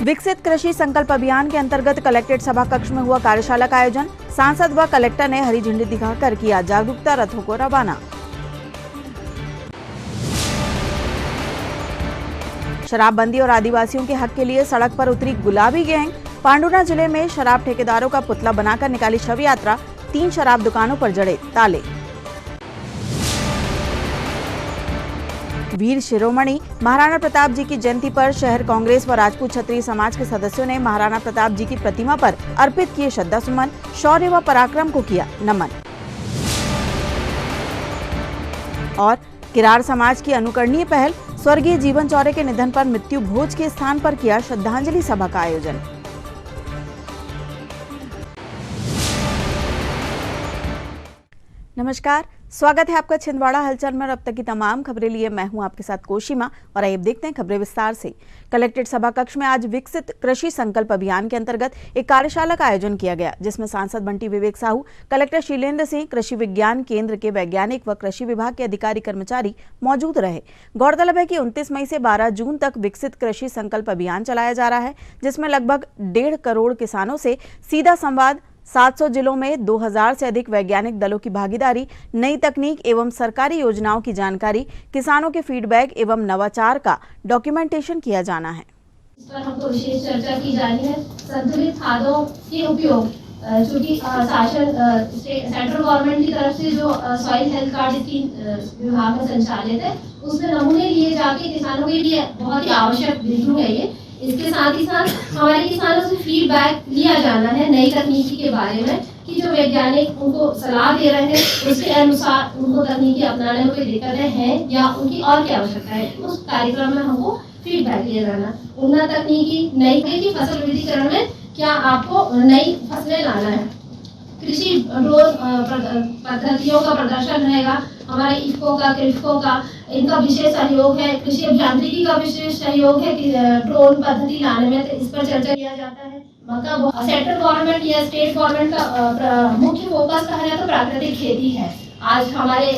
विकसित कृषि संकल्प अभियान के अंतर्गत कलेक्ट्रेट सभा कक्ष में हुआ कार्यशाला का आयोजन। सांसद व कलेक्टर ने हरी झंडी दिखाकर किया जागरूकता रथों को रवाना। शराबबंदी और आदिवासियों के हक के लिए सड़क पर उतरी गुलाबी गैंग। पांडुना जिले में शराब ठेकेदारों का पुतला बनाकर निकाली शव यात्रा। 3 शराब दुकानों पर जड़े ताले। वीर शिरोमणि महाराणा प्रताप जी की जयंती पर शहर कांग्रेस व राजपूत क्षत्रिय समाज के सदस्यों ने महाराणा प्रताप जी की प्रतिमा पर अर्पित किए श्रद्धासुमन। शौर्य व पराक्रम को किया नमन। और किरार समाज की अनुकरणीय पहल, स्वर्गीय जीवन चौरे के निधन पर मृत्यु भोज के स्थान पर किया श्रद्धांजलि सभा का आयोजन। नमस्कार, स्वागत है आपका छिंदवाड़ा हलचल में। और अब तक की तमाम खबरें लिए मैं हूं आपके साथ कोशिमा। और आइए देखते हैं खबरें विस्तार से। कलेक्ट्रेट सभा कक्ष में आज विकसित कृषि संकल्प अभियान के अंतर्गत एक कार्यशाला का आयोजन किया गया, जिसमें सांसद बंटी विवेक साहू, कलेक्टर शीलेंद्र सिंह, कृषि विज्ञान केंद्र के वैज्ञानिक व कृषि विभाग के अधिकारी कर्मचारी मौजूद रहे। गौरतलब है कि 29 मई से 12 जून तक विकसित कृषि संकल्प अभियान चलाया जा रहा है, जिसमें लगभग 1.5 करोड़ किसानों से सीधा संवाद, 700 जिलों में 2000 से अधिक वैज्ञानिक दलों की भागीदारी, नई तकनीक एवं सरकारी योजनाओं की जानकारी, किसानों के फीडबैक एवं नवाचार का डॉक्यूमेंटेशन किया जाना है। इस पर हमको विशेष चर्चा की जानी है। संतुलित खादों के उपयोग, चूंकि शासन सेंट्रल गवर्नमेंट की तरफ से जो सॉइल हेल्थ कार्ड स्कीम विभाग में संचालित है, उसमें नमूने लिए जाके किसानों के लिए बहुत ही आवश्यक बिंदु है ये। इसके साथ ही साथ हमारे किसानों से फीडबैक लिया जाना है नई तकनीकी के बारे में, कि जो वैज्ञानिक उनको सलाह दे रहे हैं उसके अनुसार उनको तकनीकी अपनाने में कोई दिक्कतें हैं या उनकी और क्या आवश्यकता है। उस कार्यक्रम में हमको फीडबैक लिया जाना। उन्नत तकनीकी नई की फसल विधिकरण में क्या आपको नई फसलें लाना है। कृषि ड्रोन पद्धतियों का प्रदर्शन रहेगा, हमारे इफ्को का, क्रिफ्को का, इनका विशेष सहयोग है। कृषि अभियांत्रिकी का विशेष सहयोग है कि ड्रोन पद्धति लाने में, तो इस पर चर्चा किया जाता है। मतलब सेंट्रल गवर्नमेंट या स्टेट गवर्नमेंट का मुख्य फोकस कहा जाए तो प्राकृतिक खेती है। आज हमारे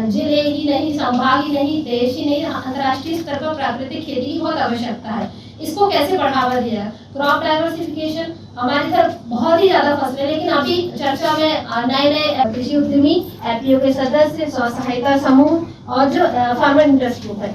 जिले ही नहीं, संभाग ही नहीं, देश ही नहीं, अंतर्राष्ट्रीय स्तर पर प्राकृतिक खेती की बहुत आवश्यकता है। इसको कैसे बढ़ावा दिया? क्रॉप डाइवर्सिफिकेशन, हमारी तरफ बहुत ही ज्यादा फसलें, लेकिन अभी चर्चा में नए कृषि उद्यमी, एपीओ के सदस्य, स्व सहायता समूह और जो फार्मर इंडस्ट्री है,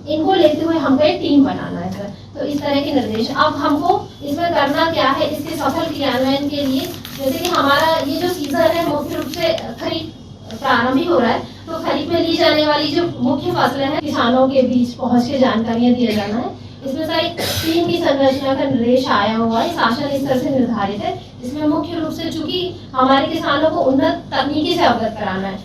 इनको लेते हुए हमको एक टीम बनाना है सर। तो इस तरह के निर्देश अब हमको इसमें करना क्या है, इसके सफल क्रियान्वयन के लिए, जैसे कि हमारा ये जो सीजन है मुख्य रूप से खरीफ प्रारंभ ही हो रहा है, तो खरीफ में ली जाने वाली जो मुख्य फसलें हैं, किसानों के बीच पहुंच के जानकारियां दिया जाना है। इसमें सर एक टीम की संरचना का निर्देश आया हुआ है, शासन स्तर से निर्धारित है। इसमें मुख्य रूप से चूंकि हमारे किसानों को उन्नत तकनीकी से अवगत कराना है,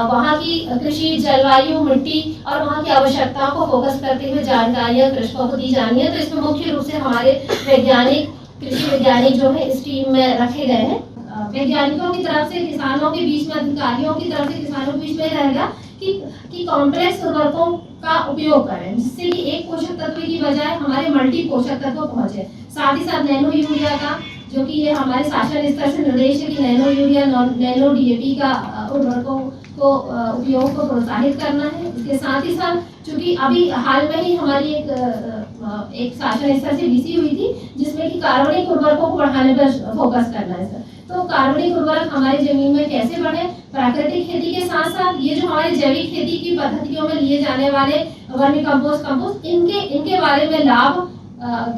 वहाँ की कृषि, जलवायु, मिट्टी और वहाँ की आवश्यकताओं को फोकस करते हुए जानकारियां कृषकों को दी जानी है। तो इसमें मुख्य रूप से हमारे वैज्ञानिक, कृषि वैज्ञानिक जो है इस टीम में रखे गए हैं। वैज्ञानिकों की तरफ से किसानों के बीच में, अधिकारियों की तरफ से किसानों के बीच में रहेगा कि कॉम्प्लेक्स उर्वरकों का उपयोग करें, जिससे कि एक पोषक तत्व की बजाय हमारे मल्टी पोषक तत्व पहुंचे। साथ ही साथ नैनो यूरिया का, जो कि ये हमारे शासन स्तर से निर्देश है कि नैनो यूरिया, नैनो डीएपी का उर्वरकों को उपयोग को प्रोत्साहित करना है। इसके साथ ही साथ चूंकि अभी हाल में ही हमारी एक शासन स्तर से वीसी हुई थी, जिसमें कि कार्बनिक उर्वरकों को बढ़ाने पर फोकस करना है सर। तो कार्बनिक उर्वरक हमारी जमीन में कैसे बढ़े, प्राकृतिक खेती के साथ साथ ये जो हमारे जैविक खेती की पद्धतियों में लिए जाने वाले वर्मी कंपोस्ट, इनके बारे में लाभ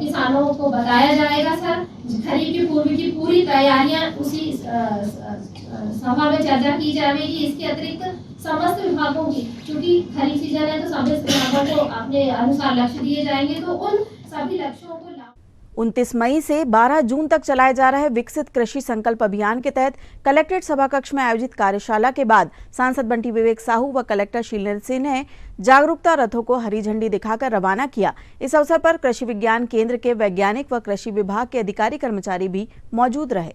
किसानों को बताया जाएगा सर। खरीफ की पूर्व की पूरी तैयारियां उसी सभा में चर्चा की जाएगी। इसके अतिरिक्त समस्त विभागों की, चूंकि खरीफ सीजन है तो समस्त विभागों को अपने अनुसार लक्ष्य दिए जाएंगे, तो उन सभी लक्ष्यों को 29 मई से 12 जून तक चलाए जा रहे विकसित कृषि संकल्प अभियान के तहत कलेक्ट्रेट सभा कक्ष में आयोजित कार्यशाला के बाद सांसद बंटी विवेक साहू व कलेक्टर शीलेंद्र सिंह ने जागरूकता रथों को हरी झंडी दिखाकर रवाना किया। इस अवसर पर कृषि विज्ञान केंद्र के वैज्ञानिक व कृषि विभाग के अधिकारी कर्मचारी भी मौजूद रहे।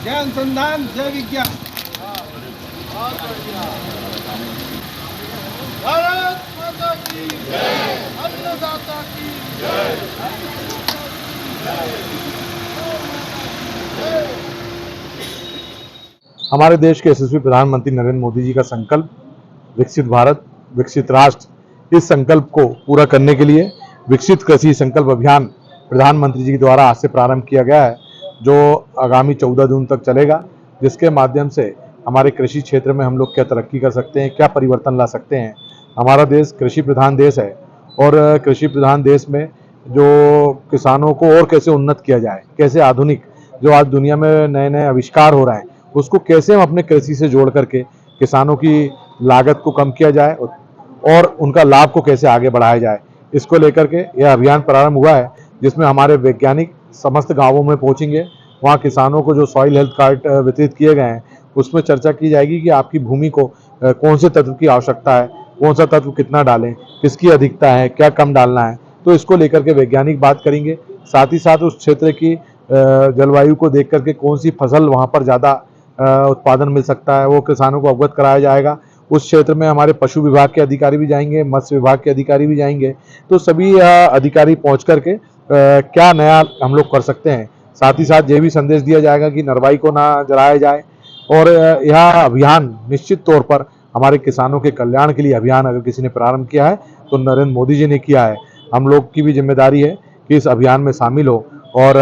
जय अनुसंधान, जय विज्ञान। भारत माता की जय, अन्नदाता की जय। हमारे देश के यशस्वी प्रधानमंत्री नरेंद्र मोदी जी का संकल्प विकसित भारत विकसित राष्ट्र, इस संकल्प को पूरा करने के लिए विकसित कृषि संकल्प अभियान प्रधानमंत्री जी के द्वारा आज से प्रारंभ किया गया है, जो आगामी 14 जून तक चलेगा, जिसके माध्यम से हमारे कृषि क्षेत्र में हम लोग क्या तरक्की कर सकते हैं, क्या परिवर्तन ला सकते हैं। हमारा देश कृषि प्रधान देश है और कृषि प्रधान देश में जो किसानों को और कैसे उन्नत किया जाए, कैसे आधुनिक जो आज दुनिया में नए नए आविष्कार हो रहे हैं उसको कैसे हम अपने कृषि से जोड़ करके किसानों की लागत को कम किया जाए और उनका लाभ को कैसे आगे बढ़ाया जाए, इसको लेकर के यह अभियान प्रारंभ हुआ है, जिसमें हमारे वैज्ञानिक समस्त गांवों में पहुंचेंगे। वहां किसानों को जो सॉइल हेल्थ कार्ड वितरित किए गए हैं उसमें चर्चा की जाएगी कि आपकी भूमि को कौन से तत्व की आवश्यकता है, कौन सा तत्व कितना डालें, किसकी अधिकता है, क्या कम डालना है, तो इसको लेकर के वैज्ञानिक बात करेंगे। साथ ही साथ उस क्षेत्र की जलवायु को देख करके कौन सी फसल वहाँ पर ज़्यादा उत्पादन मिल सकता है वो किसानों को अवगत कराया जाएगा। उस क्षेत्र में हमारे पशु विभाग के अधिकारी भी जाएंगे, मत्स्य विभाग के अधिकारी भी जाएंगे, तो सभी अधिकारी पहुंच करके क्या नया हम लोग कर सकते हैं। साथ ही साथ ये भी संदेश दिया जाएगा कि नरवाई को ना जलाया जाए और यह अभियान निश्चित तौर पर हमारे किसानों के कल्याण के लिए अभियान अगर किसी ने प्रारंभ किया है तो नरेंद्र मोदी जी ने किया है। हम लोग की भी जिम्मेदारी है कि इस अभियान में शामिल हो और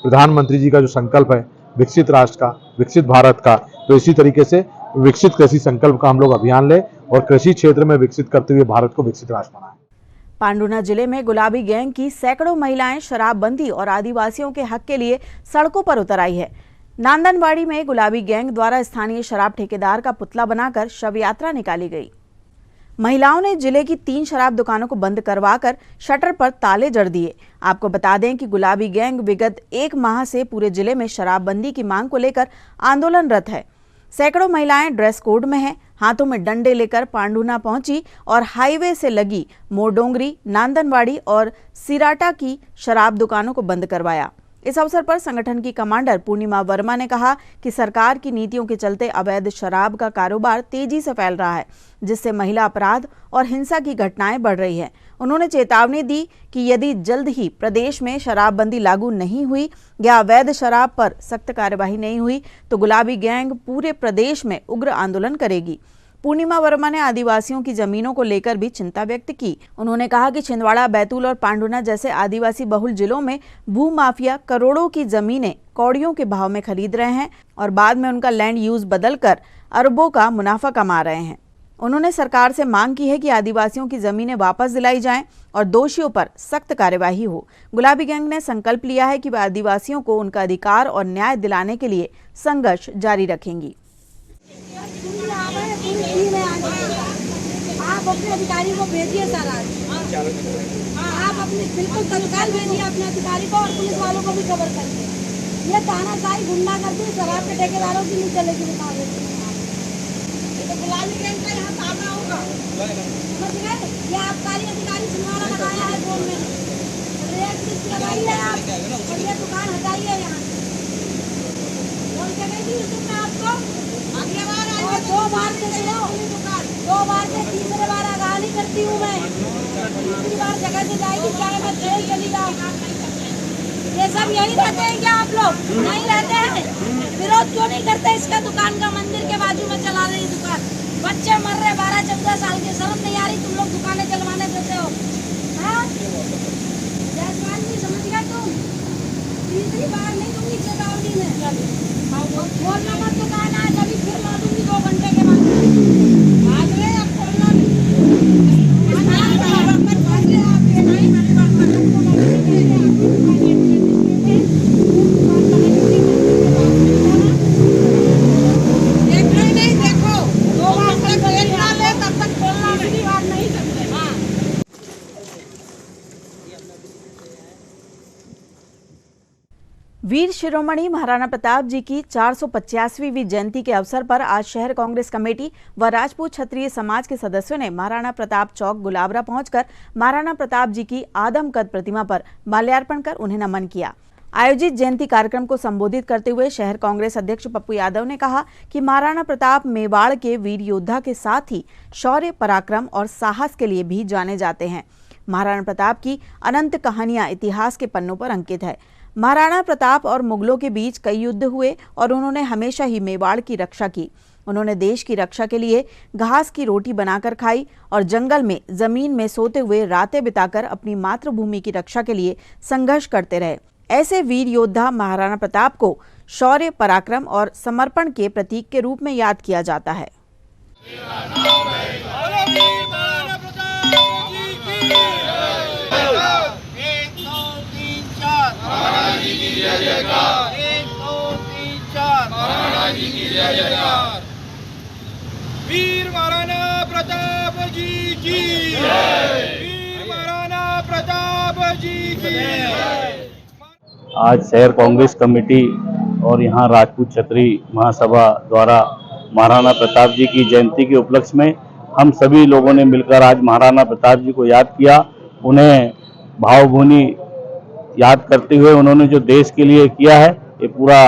प्रधानमंत्री जी का जो संकल्प है विकसित राष्ट्र का, विकसित भारत का, तो इसी तरीके से विकसित कृषि संकल्प का हम लोग अभियान लें और कृषि क्षेत्र में विकसित करते हुए भारत को विकसित राष्ट्र बनाएं। पांडुना जिले में गुलाबी गैंग की सैकड़ों महिलाएं शराबबंदी और आदिवासियों के हक के लिए सड़कों पर उतर आई है। नांदनवाड़ी में गुलाबी गैंग द्वारा स्थानीय शराब ठेकेदार का पुतला बनाकर शव यात्रा निकाली गई। महिलाओं ने जिले की 3 शराब दुकानों को बंद करवाकर शटर पर ताले जड़ दिए। आपको बता दें कि गुलाबी गैंग विगत 1 माह से पूरे जिले में शराबबंदी की मांग को लेकर आंदोलनरत है। सैकड़ों महिलाएं ड्रेस कोड में हैं, हाथों में डंडे लेकर पांडुना पहुंची और हाईवे से लगी मोरडोंगरी, नांदनवाड़ी और सिराटा की शराब दुकानों को बंद करवाया। इस अवसर पर संगठन की कमांडर पूर्णिमा वर्मा ने कहा कि सरकार की नीतियों के चलते अवैध शराब का कारोबार तेजी से फैल रहा है, जिससे महिला अपराध और हिंसा की घटनाएं बढ़ रही हैं। उन्होंने चेतावनी दी कि यदि जल्द ही प्रदेश में शराबबंदी लागू नहीं हुई या अवैध शराब पर सख्त कार्यवाही नहीं हुई तो गुलाबी गैंग पूरे प्रदेश में उग्र आंदोलन करेगी। पूर्णिमा वर्मा ने आदिवासियों की जमीनों को लेकर भी चिंता व्यक्त की। उन्होंने कहा कि छिंदवाड़ा, बैतूल और पांडुना जैसे आदिवासी बहुल जिलों में भू माफिया करोड़ों की जमीनें कौड़ियों के भाव में खरीद रहे हैं और बाद में उनका लैंड यूज बदलकर अरबों का मुनाफा कमा रहे हैं। उन्होंने सरकार से मांग की है कि आदिवासियों की जमीनें वापस दिलाई जाएं और दोषियों पर सख्त कार्यवाही हो। गुलाबी गैंग ने संकल्प लिया है कि वह आदिवासियों को उनका अधिकार और न्याय दिलाने के लिए संघर्ष जारी रखेंगी। आप अपने अधिकारी को भेजिए सर, आप अपने बिल्कुल तत्काल भेजिए अपने अधिकारी को और पुलिस वालों को भी खबर करिए। ये तानाशाही गुंडागर्दी शराब के ठेकेदारों की नहीं चलेगी। तो गुलाबी गैंग का यहाँ सामना होगा, समझ गए? ये आबकारी अधिकारी छिंदवाड़ा लगाया है फोन में, रेड लिस्ट लगाई है आप और ये दुकान हटाइए यहाँ। कौन कहेगी तुमने आपको? अगले बार आइए, 2 बार से सुनो, 2 बार से तीसरे बार आगाही करती हूँ मैं। तीसरी बार जगह से जाएगी, चाहे मैं जेल चली जाऊँ। ये सब यही रहते हैं क्या आप लोग? नहीं रहते हैं। विरोध क्यों नहीं करते? इसका दुकान का मंदिर के बाजू में चला रही दुकान, बच्चे मर रहे 12-14 साल के, शर्म नहीं आ रही? तुम लोग दुकानें चलवाने देते हो? हाँ जयसवाल जी, समझ गए तुम? तीसरी बार नहीं दूंगी चेतावनी में। बोलना मत दुकान आज, अभी फिर ला दूंगी 2 घंटे के बाद। आज रे अब खोलना वीर शिरोमणि महाराणा प्रताप जी की 485वीं जयंती के अवसर पर आज शहर कांग्रेस कमेटी व राजपूत क्षत्रिय समाज के सदस्यों ने महाराणा प्रताप चौक गुलाबरा पहुंचकर महाराणा प्रताप जी की आदमकद प्रतिमा पर माल्यार्पण कर उन्हें नमन किया। आयोजित जयंती कार्यक्रम को संबोधित करते हुए शहर कांग्रेस अध्यक्ष पप्पू यादव ने कहा कि महाराणा प्रताप मेवाड़ के वीर योद्धा के साथ ही शौर्य, पराक्रम और साहस के लिए भी जाने जाते हैं। महाराणा प्रताप की अनंत कहानियां इतिहास के पन्नों पर अंकित है। महाराणा प्रताप और मुगलों के बीच कई युद्ध हुए और उन्होंने हमेशा ही मेवाड़ की रक्षा की। उन्होंने देश की रक्षा के लिए घास की रोटी बनाकर खाई और जंगल में जमीन में सोते हुए रातें बिताकर अपनी मातृभूमि की रक्षा के लिए संघर्ष करते रहे। ऐसे वीर योद्धा महाराणा प्रताप को शौर्य, पराक्रम और समर्पण के प्रतीक के रूप में याद किया जाता है। वीर महाराणा प्रताप जी की जय। वीर महाराणा प्रताप जी की जय। आज शहर कांग्रेस कमेटी और यहाँ राजपूत क्षत्रिय महासभा द्वारा महाराणा प्रताप जी की जयंती के उपलक्ष्य में हम सभी लोगों ने मिलकर आज महाराणा प्रताप जी को याद किया। उन्हें भावभीनी याद करते हुए उन्होंने जो देश के लिए किया है ये पूरा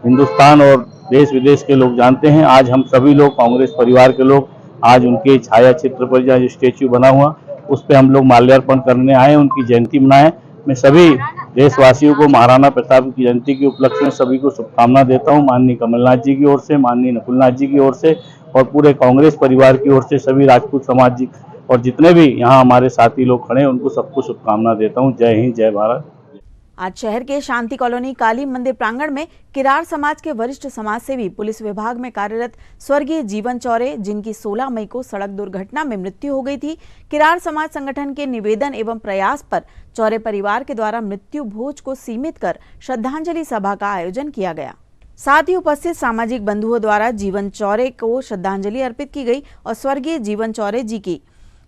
हिंदुस्तान और देश विदेश के लोग जानते हैं। आज हम सभी लोग कांग्रेस परिवार के लोग आज उनके छाया चित्र पर जहाँ स्टेच्यू बना हुआ उस पर हम लोग माल्यार्पण करने आए, उनकी जयंती मनाएं। मैं सभी देशवासियों को महाराणा प्रताप की जयंती के उपलक्ष्य में सभी को शुभकामना देता हूं। माननीय कमलनाथ जी की ओर से, माननीय नकुलनाथ जी की ओर से और पूरे कांग्रेस परिवार की ओर से सभी राजपूत समाज जी और जितने भी यहाँ हमारे साथी लोग खड़े हैं उनको सबको शुभकामना देता हूँ। जय हिंद, जय भारत। आज शहर के शांति कॉलोनी काली मंदिर प्रांगण में किरार समाज के वरिष्ठ समाजसेवी पुलिस विभाग में कार्यरत स्वर्गीय जीवन चौरे, जिनकी 16 मई को सड़क दुर्घटना में मृत्यु हो गई थी, किरार समाज संगठन के निवेदन एवं प्रयास पर चौरे परिवार के द्वारा मृत्यु भोज को सीमित कर श्रद्धांजलि सभा का आयोजन किया गया। साथ ही उपस्थित सामाजिक बंधुओं द्वारा जीवन चौरे को श्रद्धांजलि अर्पित की गई और स्वर्गीय जीवन चौरे जी की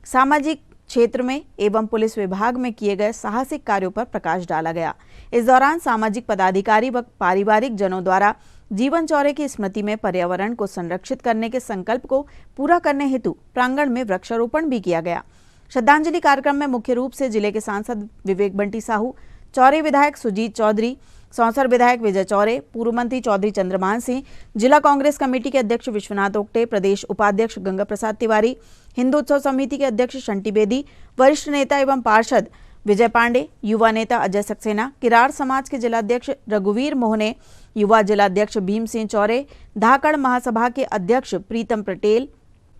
सामाजिक क्षेत्र में एवं पुलिस विभाग में किए गए साहसिक कार्यों पर प्रकाश डाला गया। इस दौरान सामाजिक पदाधिकारी व पारिवारिक जनों द्वारा जीवन चौरे की स्मृति में पर्यावरण को संरक्षित करने के संकल्प को पूरा करने हेतु प्रांगण में वृक्षारोपण भी किया गया। श्रद्धांजलि कार्यक्रम में मुख्य रूप से जिले के सांसद विवेक बंटी साहू, चौरे विधायक सुजीत चौधरी, सौंसर विधायक विजय चौरे, पूर्व मंत्री चौधरी चंद्रमान सिंह, जिला कांग्रेस कमेटी के अध्यक्ष विश्वनाथ ओक्टे, प्रदेश उपाध्यक्ष गंगा प्रसाद तिवारी, हिंदू उत्सव समिति के अध्यक्ष शंटी बेदी, वरिष्ठ नेता एवं पार्षद विजय पांडे, युवा नेता अजय सक्सेना, किरार समाज के जिलाध्यक्ष रघुवीर मोहने, युवा जिलाध्यक्ष भीम सिंह चौरे, धाकड़ महासभा के अध्यक्ष प्रीतम पटेल,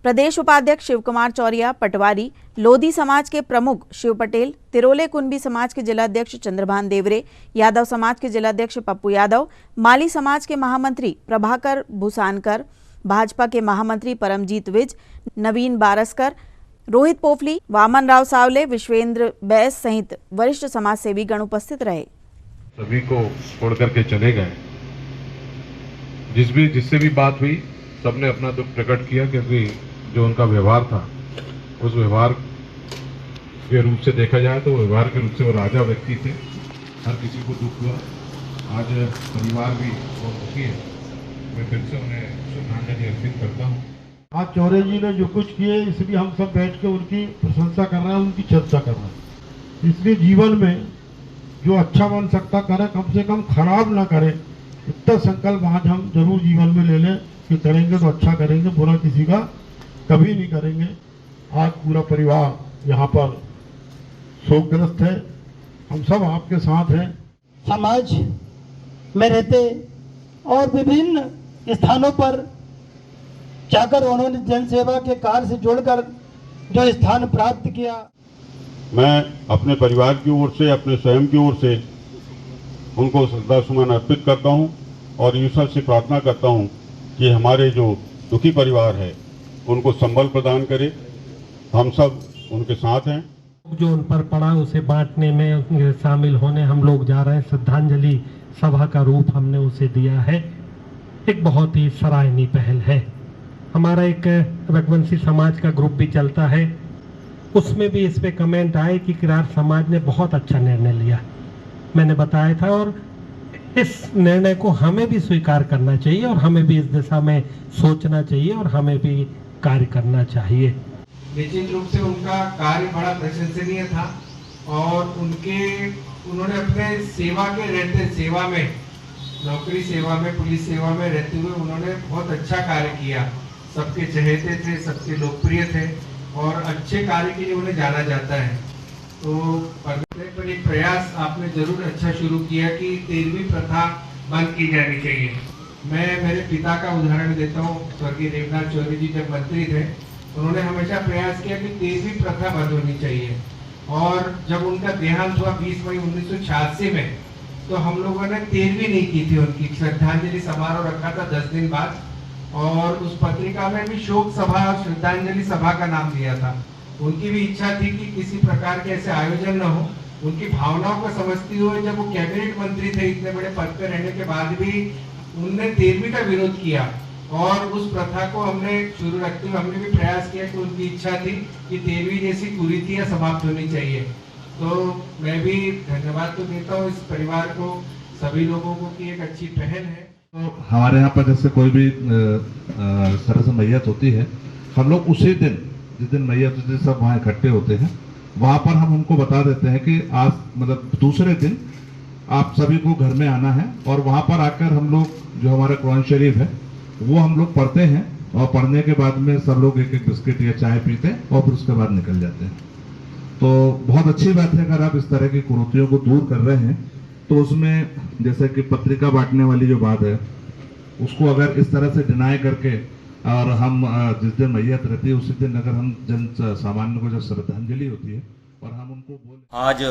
प्रदेश उपाध्यक्ष शिव कुमार चौरिया पटवारी, लोधी समाज के प्रमुख शिव पटेल, तिरोले कुंभी समाज के जिलाध्यक्ष चंद्रभान देवरे, यादव समाज के जिलाध्यक्ष पप्पू यादव, माली समाज के महामंत्री प्रभाकर भूसानकर, भाजपा के महामंत्री परमजीत विज, नवीन बारसकर, रोहित पोफली, वामन राव सावले, विश्वेंद्र बैस सहित वरिष्ठ समाज सेवी गण उपस्थित रहे। सभी को छोड़ करके चले गए। जिससे भी बात हुई सबने अपना दुख प्रकट किया, क्योंकि जो उनका व्यवहार था उस व्यवहार के रूप से देखा जाए तो व्यवहार के रूप से वो राजा व्यक्ति थे। हर किसी को दुख हुआ। आज परिवार भी बहुत दुखी है। मैं फिर से उन्हें श्रद्धांजलि अर्पित करता हूँ। आज चौरे जी ने जो कुछ किए इसलिए हम सब बैठ के उनकी प्रशंसा कर रहे हैं, उनकी चर्चा कर रहे हैं। इसलिए जीवन में जो अच्छा बन सकता करे, कम से कम खराब ना करे, इतना संकल्प आज हम जरूर जीवन में ले लें कि करेंगे तो अच्छा करेंगे, बुरा किसी का कभी नहीं करेंगे। आज पूरा परिवार यहाँ पर शोकग्रस्त है, हम सब आपके साथ हैं। समाज में रहते और विभिन्न स्थानों पर जाकर उन्होंने जनसेवा के कार्य से जुड़कर जो स्थान प्राप्त किया। मैं अपने परिवार की ओर से, अपने स्वयं की ओर से उनको श्रद्धासुमन अर्पित करता हूं और ईश्वर से प्रार्थना करता हूं कि हमारे जो दुखी परिवार है उनको संबल प्रदान करे। हम सब उनके साथ हैं। जो उन पर पड़ा उसे बांटने में, उनके शामिल होने हम लोग जा रहे हैं। श्रद्धांजलि सभा का रूप हमने उसे दिया है। एक बहुत ही सराहनीय पहल है। हमारा एक रघुवंशी समाज का ग्रुप भी चलता है, उसमें भी इस पे कमेंट आए कि किरार समाज ने बहुत अच्छा निर्णय लिया। मैंने बताया था और इस निर्णय को हमें भी स्वीकार करना चाहिए और हमें भी इस दिशा में सोचना चाहिए और हमें भी कार्य करना चाहिए। निश्चित रूप से उनका कार्य बड़ा प्रशंसनीय था और उनके उन्होंने अपने सेवा के रहते सेवा में नौकरी सेवा में पुलिस सेवा में रहते हुए उन्होंने बहुत अच्छा कार्य किया, सबके चहेते थे, सबके लोकप्रिय थे और अच्छे कार्य के लिए उन्हें जाना जाता है। तो पर एक प्रयास आपने जरूर अच्छा शुरू किया कि 13वीं प्रथा बंद की जानी चाहिए। मैं मेरे पिता का उदाहरण देता हूँ, स्वर्गीय देवनाथ चौधरी जी जब मंत्री थे उन्होंने हमेशा प्रयास किया कि 13वीं प्रथा बंद होनी चाहिए और जब उनका देहांत हुआ 20 मई 1986 में तो हम लोगों ने 13वीं नहीं की थी, उनकी श्रद्धांजलि समारोह रखा था 10 दिन बाद और उस पत्रिका में भी शोक सभा और श्रद्धांजलि सभा का नाम दिया था। उनकी भी इच्छा थी कि किसी प्रकार के ऐसे आयोजन न हो, उनकी भावनाओं को समझती हुए जब वो कैबिनेट मंत्री थे इतने बड़े पद पर रहने के बाद भी उनने 13वीं का विरोध किया और उस प्रथा को हमने शुरू रखते हुए हमने भी प्रयास किया कि उनकी इच्छा थी कि 13वीं जैसी कुरीति या समाप्त होनी चाहिए। तो मैं भी धन्यवाद तो देता हूँ इस परिवार को, सभी लोगों को कि एक अच्छी पहल है। तो हमारे यहाँ पर जैसे कोई भी तरह से मैयत होती है, हम लोग उसी दिन जिस दिन मैयत होती है सब वहाँ इकट्ठे होते हैं, वहाँ पर हम उनको बता देते हैं कि आज मतलब दूसरे दिन आप सभी को घर में आना है और वहाँ पर आकर हम लोग जो हमारा कुरान शरीफ है वो हम लोग पढ़ते हैं और पढ़ने के बाद में सब लोग एक एक बिस्किट या चाय पीते हैं और फिर उसके बाद निकल जाते हैं। तो बहुत अच्छी बात है अगर आप इस तरह की कुरीतियों को दूर कर रहे हैं तो उसमें जैसे कि पत्रिका बांटने वाली जो बात है उसको अगर इस तरह से डिनाई करके और हम जिस दिन मैयत रहती है उसी दिन अगर हम जन सामान्य को जब श्रद्धांजलि होती है और हम उनको बोल आज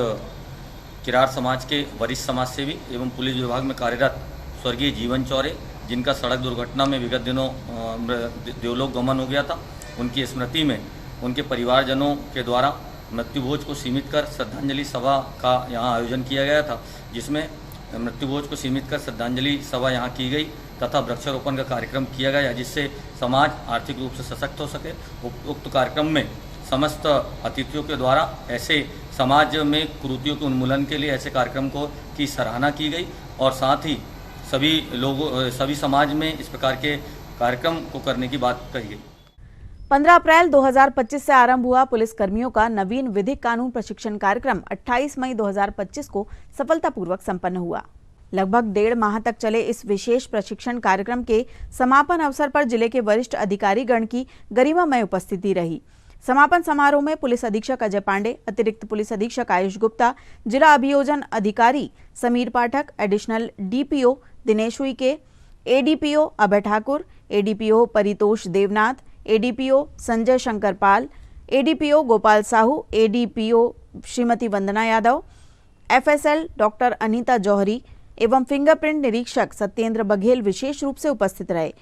किरार समाज के वरिष्ठ समाज सेवी एवं पुलिस विभाग में कार्यरत स्वर्गीय जीवन चौरे जिनका सड़क दुर्घटना में विगत दिनों देवलोक गमन हो गया था, उनकी स्मृति में उनके परिवारजनों के द्वारा मृत्युभोज को सीमित कर श्रद्धांजलि सभा का यहाँ आयोजन किया गया था, जिसमें मृत्युभोज को सीमित कर श्रद्धांजलि सभा यहाँ की गई तथा वृक्षारोपण का कार्यक्रम किया गया जिससे समाज आर्थिक रूप से सशक्त हो सके। उक्त कार्यक्रम में समस्त अतिथियों के द्वारा ऐसे समाज में कुरीतियों के उन्मूलन के लिए ऐसे कार्यक्रम की सराहना की गई और साथ ही सभी समाज में इस प्रकार के कार्यक्रम को करने की बात कही गई। 15 अप्रैल 2025 से आरंभ हुआ पुलिस कर्मियों का नवीन विधिक कानून प्रशिक्षण कार्यक्रम 28 मई 2025 को सफलतापूर्वक संपन्न हुआ। लगभग 1.5 माह तक चले इस विशेष प्रशिक्षण कार्यक्रम के समापन अवसर पर जिले के वरिष्ठ अधिकारीगण की गरिमामय उपस्थिति रही। समापन समारोह में पुलिस अधीक्षक अजय पांडे, अतिरिक्त पुलिस अधीक्षक आयुष गुप्ता, जिला अभियोजन अधिकारी Samir Pathak, additional DPO Dinesh Uike, ADPO Abhay Thakur, ADPO Paritosh Devnath, ADPO Sanjay Shankar Pal, ADPO Gopal Sahu, ADPO Shrimati Vandana Yadav, FSL doctor Anita Johri एवं फिंगरप्रिंट निरीक्षक सत्येंद्र बघेल विशेष रूप से उपस्थित रहे।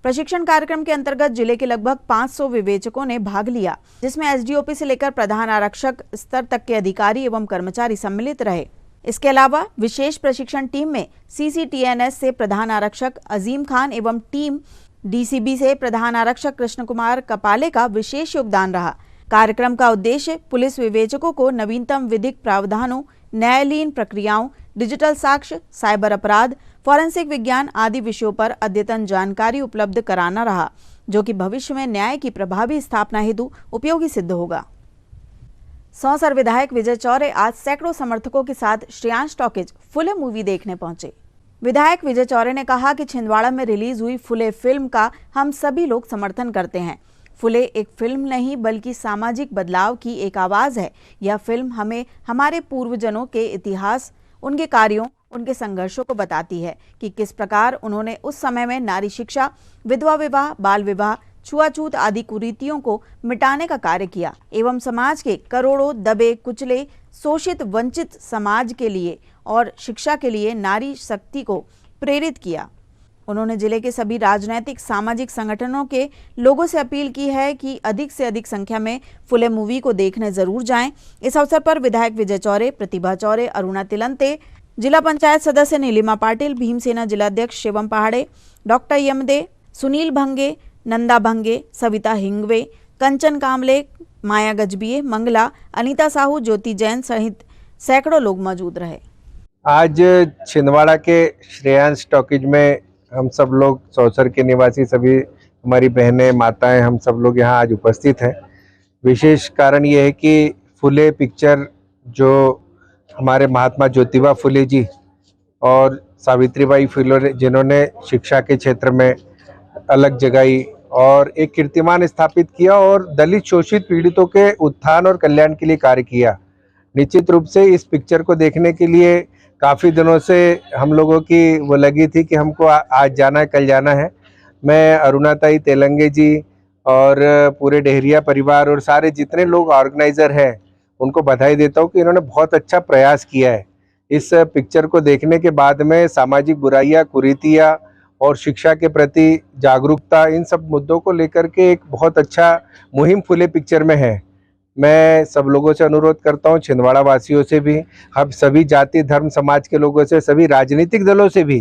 प्रशिक्षण कार्यक्रम के अंतर्गत जिले के लगभग 500 विवेचकों ने भाग लिया, जिसमें एसडीओपी से लेकर प्रधान आरक्षक स्तर तक के अधिकारी एवं कर्मचारी सम्मिलित रहे। इसके अलावा विशेष प्रशिक्षण टीम में सीसीटीएनएस से प्रधान आरक्षक अजीम खान एवं टीम डीसीबी से प्रधान आरक्षक कृष्ण कुमार कपाले का विशेष योगदान रहा। कार्यक्रम का उद्देश्य पुलिस विवेचकों को नवीनतम विधिक प्रावधानों, न्यायालयीन प्रक्रियाओं, डिजिटल साक्ष्य, साइबर अपराध, फॉरेंसिक विज्ञान आदि विषयों पर अद्यतन जानकारी उपलब्ध कराना रहा, जो कि भविष्य में न्याय की प्रभावी स्थापना हेतु उपयोगी सिद्ध होगा। सौंसर विधायक विजय चौरे आज सैकड़ों समर्थकों के साथ श्रेयांश टॉकीज फुले मूवी देखने पहुंचे। विधायक विजय चौरे ने कहा कि छिंदवाड़ा में रिलीज हुई फुले फिल्म का हम सभी लोग समर्थन करते हैं। फुले एक फिल्म नहीं बल्कि सामाजिक बदलाव की एक आवाज है। यह फिल्म हमें हमारे पूर्वजों के इतिहास, उनके कार्यों, उनके संघर्षों को बताती है कि किस प्रकार उन्होंने उस समय में नारी शिक्षा, विधवा विवाह, बाल विवाह, छुआछूत आदि कुरीतियों को मिटाने का कार्य किया एवं समाज के करोड़ों दबे कुचले शोषित वंचित समाज के लिए और शिक्षा के लिए नारी शक्ति को प्रेरित किया। उन्होंने जिले के सभी राजनैतिक सामाजिक संगठनों के लोगों से अपील की है कि अधिक से अधिक संख्या में फुले मूवी को देखने जरूर जाएं। इस अवसर पर विधायक विजय चौरे, प्रतिभा चौरे, अरुणा तिलंते, जिला पंचायत सदस्य नीलिमा पाटिल, भीमसेना जिलाध्यक्ष शिवम पहाड़े, डॉक्टर यमदे, सुनील भंगे, नंदा भंगे, सविता हिंगवे, कंचन कामले, माया गजबिये, मंगला, अनीता साहू, ज्योति जैन सहित सैकड़ों लोग मौजूद रहे। आज छिंदवाड़ा के श्रेयांश टॉकीज में हम सब लोग सौंसर के निवासी, सभी हमारी बहनें, माताएं, हम सब लोग यहाँ आज उपस्थित हैं। विशेष कारण ये है कि फुले पिक्चर जो हमारे महात्मा ज्योतिबा फुले जी और सावित्रीबाई फुले जिन्होंने शिक्षा के क्षेत्र में अलग जगाई और एक कीर्तिमान स्थापित किया और दलित शोषित पीड़ितों के उत्थान और कल्याण के लिए कार्य किया। निश्चित रूप से इस पिक्चर को देखने के लिए काफ़ी दिनों से हम लोगों की वो लगी थी कि हमको आज जाना है, कल जाना है। मैं अरुणाताई तेलंगे जी और पूरे डेहरिया परिवार और सारे जितने लोग ऑर्गेनाइज़र हैं उनको बधाई देता हूँ कि इन्होंने बहुत अच्छा प्रयास किया है। इस पिक्चर को देखने के बाद में सामाजिक बुराइयाँ, कुरीतियाँ और शिक्षा के प्रति जागरूकता, इन सब मुद्दों को लेकर के एक बहुत अच्छा मुहिम फुले पिक्चर में है। मैं सब लोगों से अनुरोध करता हूँ, छिंदवाड़ा वासियों से भी, हम सभी जाति धर्म समाज के लोगों से, सभी राजनीतिक दलों से भी,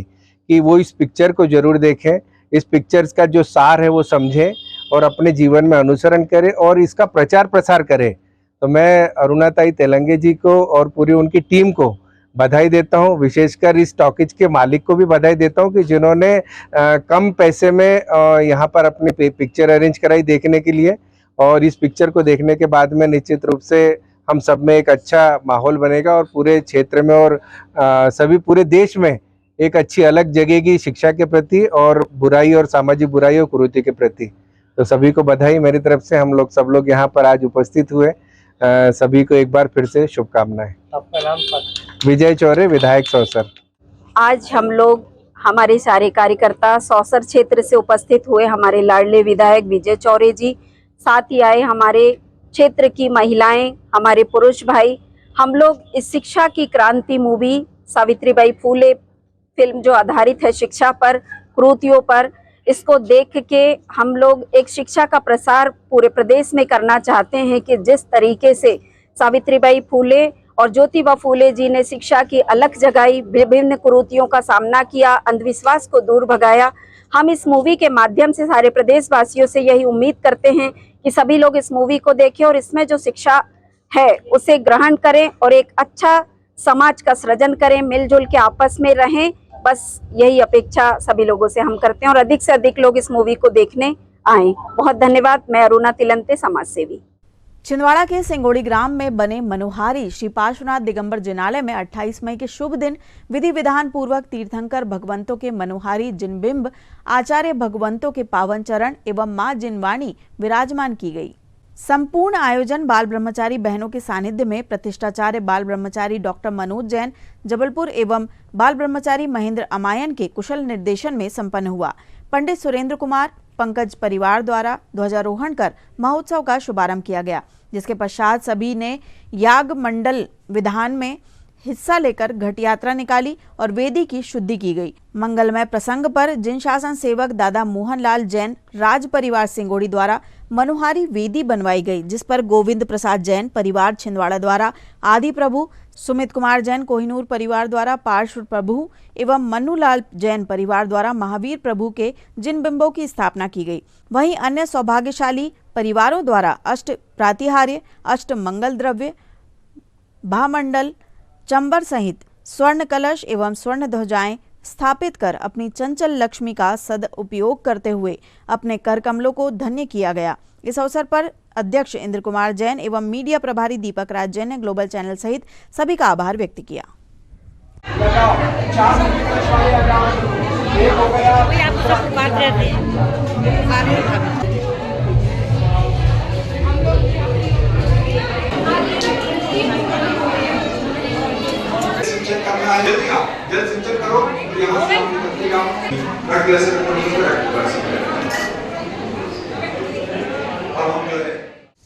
कि वो इस पिक्चर को जरूर देखें, इस पिक्चर्स का जो सार है वो समझें और अपने जीवन में अनुसरण करें और इसका प्रचार प्रसार करें। तो मैं अरुणाताई तेलंगे जी को और पूरी उनकी टीम को बधाई देता हूं, विशेषकर इस टॉकीज के मालिक को भी बधाई देता हूं कि जिन्होंने कम पैसे में यहां पर अपनी पिक्चर अरेंज कराई देखने के लिए। और इस पिक्चर को देखने के बाद में निश्चित रूप से हम सब में एक अच्छा माहौल बनेगा और पूरे क्षेत्र में और सभी पूरे देश में एक अच्छी अलग जगेगी शिक्षा के प्रति और बुराई और सामाजिक बुराई और कुरीति के प्रति। तो सभी को बधाई मेरी तरफ से। हम लोग सब लोग यहाँ पर आज उपस्थित हुए, सभी को एक बार फिर से शुभकामनाएं। आपका नाम? विजय चौरे, विधायक सौसर। आज हम लोग हमारे सारे कार्यकर्ता सौसर क्षेत्र से उपस्थित हुए, हमारे लाडले विधायक विजय चौरे जी, साथ ही आए हमारे क्षेत्र की महिलाएं, हमारे पुरुष भाई। हम लोग इस शिक्षा की क्रांति मूवी, सावित्रीबाई फुले फिल्म जो आधारित है शिक्षा पर, कुरीतियों पर, इसको देख के हम लोग एक शिक्षा का प्रसार पूरे प्रदेश में करना चाहते हैं कि जिस तरीके से सावित्रीबाई फुले और ज्योतिबा फुले जी ने शिक्षा की अलख जगाई, विभिन्न कुरीतियों का सामना किया, अंधविश्वास को दूर भगाया। हम इस मूवी के माध्यम से सारे प्रदेशवासियों से यही उम्मीद करते हैं कि सभी लोग इस मूवी को देखें और इसमें जो शिक्षा है उसे ग्रहण करें और एक अच्छा समाज का सृजन करें, मिलजुल के आपस में रहें। बस यही अपेक्षा सभी लोगों से हम करते हैं और अधिक से अधिक लोग इस मूवी को देखने आएं। बहुत धन्यवाद। मैं अरुणा तिलंते, समाज सेवी। छिंदवाड़ा के सिंगोड़ी ग्राम में बने मनोहारी श्री पार्श्वनाथ दिगंबर जिनालय में 28 मई के शुभ दिन विधि विधान पूर्वक तीर्थंकर भगवंतों के मनोहारी जिनबिंब, आचार्य भगवंतों के पावन चरण एवं मां जिनवाणी विराजमान की गई। संपूर्ण आयोजन बाल ब्रह्मचारी बहनों के सानिध्य में प्रतिष्ठाचार्य बाल ब्रह्मचारी डॉक्टर मनोज जैन जबलपुर एवं बाल ब्रह्मचारी महेंद्र अमायन के कुशल निर्देशन में संपन्न हुआ। पंडित सुरेंद्र कुमार पंकज परिवार द्वारा ध्वजारोहण कर महोत्सव का शुभारंभ किया गया, जिसके पश्चात सभी ने याग मंडल विधान में हिस्सा लेकर घट यात्रा निकाली और वेदी की शुद्धि की गई। मंगलमय प्रसंग पर जिन शासन सेवक दादा मोहनलाल जैन राज परिवार सिंगोड़ी द्वारा मनोहारी वेदी बनवाई गई, जिस पर गोविंद प्रसाद जैन परिवार छिंदवाड़ा द्वारा आदि प्रभु, सुमित कुमार जैन कोहिनूर परिवार द्वारा पार्श्व प्रभु एवं मन्नूलाल जैन परिवार द्वारा महावीर प्रभु के जिन बिंबों की स्थापना की गई। वहीं अन्य सौभाग्यशाली परिवारों द्वारा अष्ट प्रातिहार्य, अष्ट मंगल द्रव्य, भामंडल, चंबर सहित स्वर्ण कलश एवं स्वर्ण ध्वजाएं स्थापित कर अपनी चंचल लक्ष्मी का सदुपयोग करते हुए अपने कर कमलों को धन्य किया गया। इस अवसर पर अध्यक्ष इंद्र कुमार जैन एवं मीडिया प्रभारी दीपक राज जैन ने ग्लोबल चैनल सहित सभी का आभार व्यक्त किया। जल सिंचन करो, यहाँ से रख दिया सर,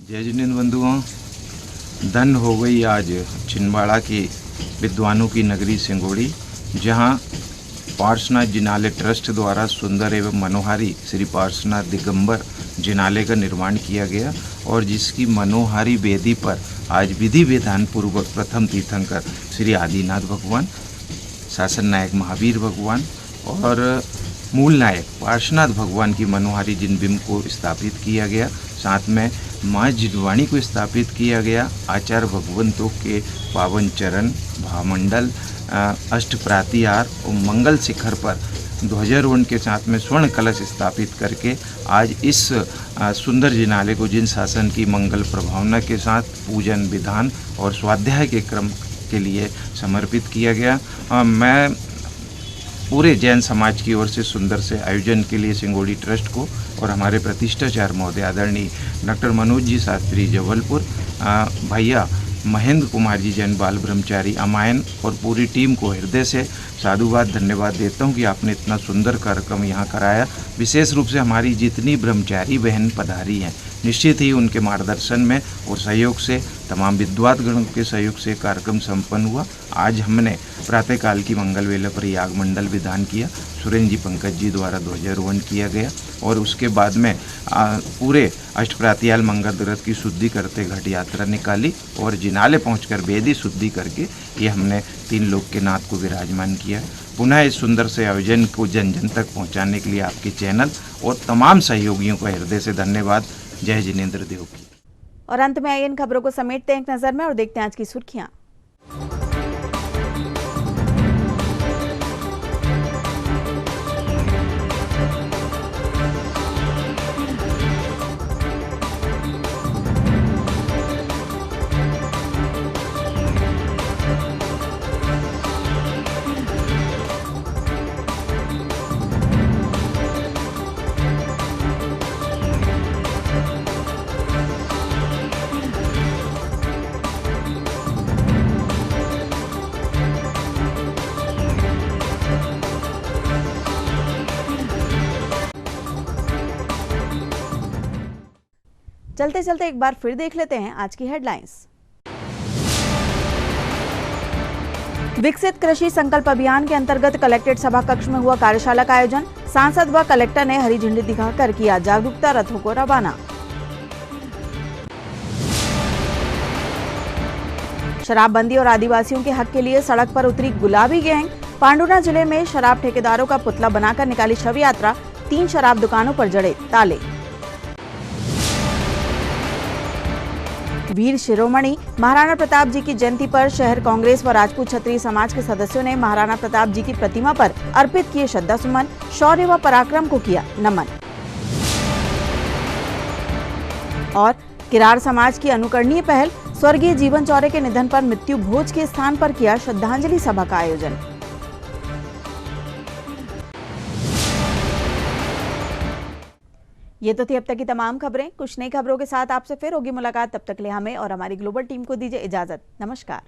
जय जिनेंद्र बंधुओं, धन हो गई आज छिंदवाड़ा की विद्वानों की नगरी सिंगोड़ी, जहाँ पार्श्वनाथ जिनालय ट्रस्ट द्वारा सुंदर एवं मनोहारी श्री पार्श्वनाथ दिगंबर जिनालय का निर्माण किया गया और जिसकी मनोहारी वेदी पर आज विधि विधान पूर्वक प्रथम तीर्थंकर श्री आदिनाथ भगवान, शासन नायक महावीर भगवान और मूल नायक पार्श्वनाथ भगवान की मनोहारी जिनबिंब को स्थापित किया गया। साथ में माँ जिनवाणी को स्थापित किया गया। आचार्य भगवंतों के पावन चरण, भामंडल, अष्ट प्रातिहार और मंगल शिखर पर ध्वजारोहण के साथ में स्वर्ण कलश स्थापित करके आज इस सुंदर जिनालय को जिन शासन की मंगल प्रभावना के साथ पूजन विधान और स्वाध्याय के क्रम के लिए समर्पित किया गया। मैं पूरे जैन समाज की ओर से सुंदर से आयोजन के लिए सिंगोड़ी ट्रस्ट को और हमारे प्रतिष्ठाचार्य महोदय आदरणीय डॉक्टर मनोज जी शास्त्री जबलपुर, भैया महेंद्र कुमार जी जैन बाल ब्रह्मचारी अमायन और पूरी टीम को हृदय से साधुवाद धन्यवाद देता हूं कि आपने इतना सुंदर कार्यक्रम यहां कराया। विशेष रूप से हमारी जितनी ब्रह्मचारी बहन पधारी हैं, निश्चित ही उनके मार्गदर्शन में और सहयोग से, तमाम विद्वानगणों के सहयोग से कार्यक्रम संपन्न हुआ। आज हमने प्रातःकाल की मंगल वेला पर याग मंडल विधान किया, सुरेंद्र जी पंकज जी द्वारा ध्वजारोहण किया गया और उसके बाद में पूरे अष्टप्रातियाल मंगल रथ की शुद्धि करते घट यात्रा निकाली और जिनाले पहुंचकर बेदी शुद्धि करके ये हमने 3 लोक के नाथ को विराजमान किया। पुनः इस सुंदर से आयोजन को जन जन तक पहुंचाने के लिए आपके चैनल और तमाम सहयोगियों का हृदय से धन्यवाद। जय जिनेंद्र देव की। और अंत में आइए इन खबरों को समेटते हैं एक नजर में और देखते हैं आज की सुर्खियां। चलते चलते एक बार फिर देख लेते हैं आज की हेडलाइंस। विकसित कृषि संकल्प अभियान के अंतर्गत कलेक्ट्रेट सभा कक्ष में हुआ कार्यशाला का आयोजन। सांसद व कलेक्टर ने हरी झंडी दिखाकर किया जागरूकता रथों को रवाना। शराबबंदी और आदिवासियों के हक के लिए सड़क पर उतरी गुलाबी गैंग। पांडुना जिले में शराब ठेकेदारों का पुतला बनाकर निकाली शव यात्रा। 3 शराब दुकानों पर जड़े ताले। वीर शिरोमणि महाराणा प्रताप जी की जयंती पर शहर कांग्रेस व राजपूत क्षत्रिय समाज के सदस्यों ने महाराणा प्रताप जी की प्रतिमा पर अर्पित किए श्रद्धासुमन। शौर्य व पराक्रम को किया नमन। और किरार समाज की अनुकरणीय पहल, स्वर्गीय जीवन चौरे के निधन पर मृत्यु भोज के स्थान पर किया श्रद्धांजलि सभा का आयोजन। ये तो थी अब तक की तमाम खबरें। कुछ नई खबरों के साथ आपसे फिर होगी मुलाकात। तब तक के लिए हमें और हमारी ग्लोबल टीम को दीजिए इजाजत। नमस्कार।